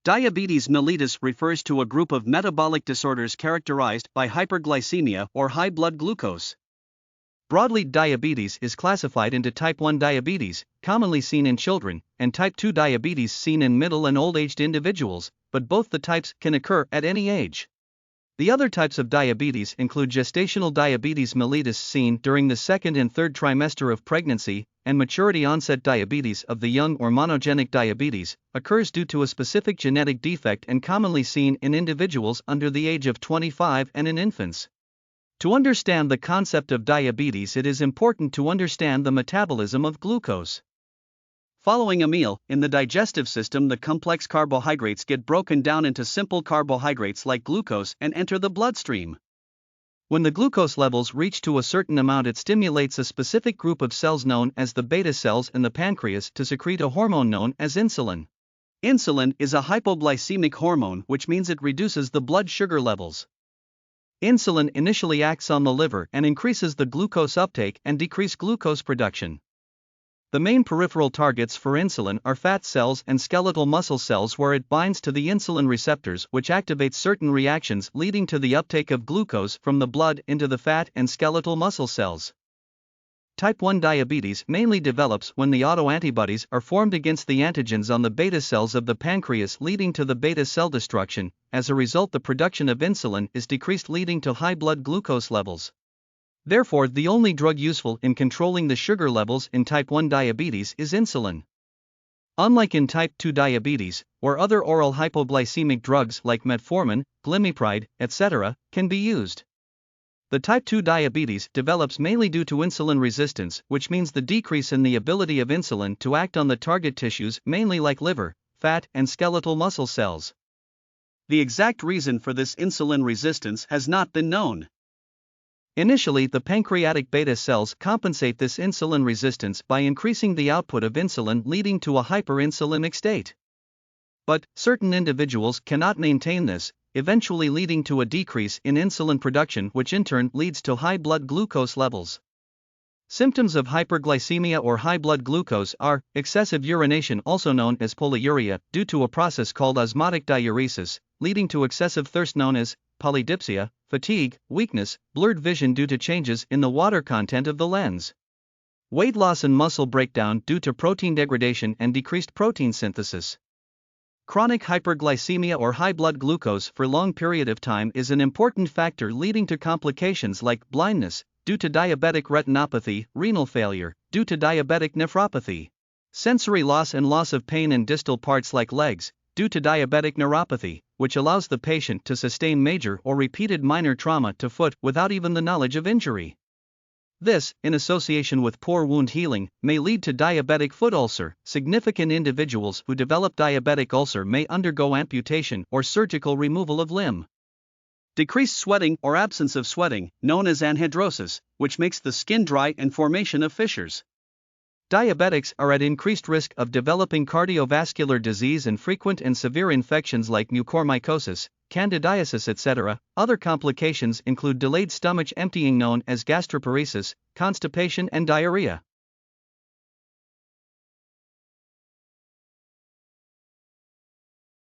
Diabetes mellitus refers to a group of metabolic disorders characterized by hyperglycemia or high blood glucose. Broadly, diabetes is classified into type 1 diabetes, commonly seen in children, and type 2 diabetes seen in middle and old-aged individuals, but both the types can occur at any age. The other types of diabetes include gestational diabetes mellitus seen during the second and third trimester of pregnancy, and maturity onset diabetes of the young or monogenic diabetes, occurs due to a specific genetic defect and commonly seen in individuals under the age of 25 and in infants. To understand the concept of diabetes, it is important to understand the metabolism of glucose. Following a meal, in the digestive system, the complex carbohydrates get broken down into simple carbohydrates like glucose and enter the bloodstream. When the glucose levels reach to a certain amount, it stimulates a specific group of cells known as the beta cells in the pancreas to secrete a hormone known as insulin. Insulin is a hypoglycemic hormone, which means it reduces the blood sugar levels. Insulin initially acts on the liver and increases the glucose uptake and decreases glucose production. The main peripheral targets for insulin are fat cells and skeletal muscle cells, where it binds to the insulin receptors, which activates certain reactions leading to the uptake of glucose from the blood into the fat and skeletal muscle cells. Type 1 diabetes mainly develops when the autoantibodies are formed against the antigens on the beta cells of the pancreas, leading to the beta cell destruction. As a result, the production of insulin is decreased, leading to high blood glucose levels. Therefore, the only drug useful in controlling the sugar levels in type 1 diabetes is insulin. Unlike in type 2 diabetes, where other oral hypoglycemic drugs like metformin, glimepiride, etc., can be used, the type 2 diabetes develops mainly due to insulin resistance, which means the decrease in the ability of insulin to act on the target tissues, mainly like liver, fat, and skeletal muscle cells. The exact reason for this insulin resistance has not been known. Initially, the pancreatic beta cells compensate this insulin resistance by increasing the output of insulin, leading to a hyperinsulinic state. But certain individuals cannot maintain this, eventually leading to a decrease in insulin production, which in turn leads to high blood glucose levels. Symptoms of hyperglycemia or high blood glucose are excessive urination, also known as polyuria, due to a process called osmotic diuresis, leading to excessive thirst known as polydipsia, fatigue, weakness, blurred vision due to changes in the water content of the lens, weight loss and muscle breakdown due to protein degradation and decreased protein synthesis. Chronic hyperglycemia or high blood glucose for long period of time is an important factor leading to complications like blindness due to diabetic retinopathy, renal failure due to diabetic nephropathy, sensory loss and loss of pain in distal parts like legs due to diabetic neuropathy, which allows the patient to sustain major or repeated minor trauma to foot without even the knowledge of injury. This, in association with poor wound healing, may lead to diabetic foot ulcer. Significant individuals who develop diabetic ulcer may undergo amputation or surgical removal of limb. Decreased sweating or absence of sweating, known as anhidrosis, which makes the skin dry and formation of fissures. Diabetics are at increased risk of developing cardiovascular disease and frequent and severe infections like mucormycosis, candidiasis, etc. Other complications include delayed stomach emptying known as gastroparesis, constipation and diarrhea.